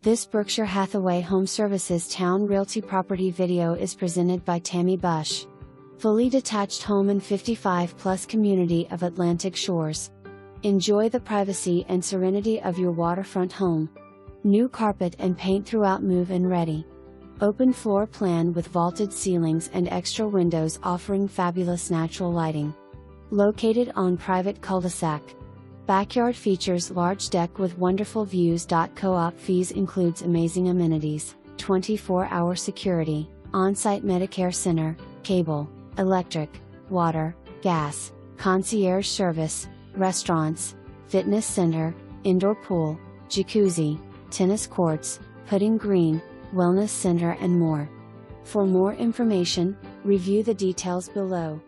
This Berkshire Hathaway HomeServices Towne Realty property video is presented by Tammy Busche. Fully detached home in 55-plus community of Atlantic Shores. Enjoy the privacy and serenity of your waterfront home. New carpet and paint throughout move-in ready. Open floor plan with vaulted ceilings and extra windows offering fabulous natural lighting. Located on private cul-de-sac. Backyard features large deck with wonderful views. Co-op fees includes amazing amenities, 24-hour security, on-site Medicare Center, cable, electric, water, gas, concierge service, restaurants, fitness center, indoor pool, jacuzzi, tennis courts, putting green, wellness center and more. For more information, review the details below.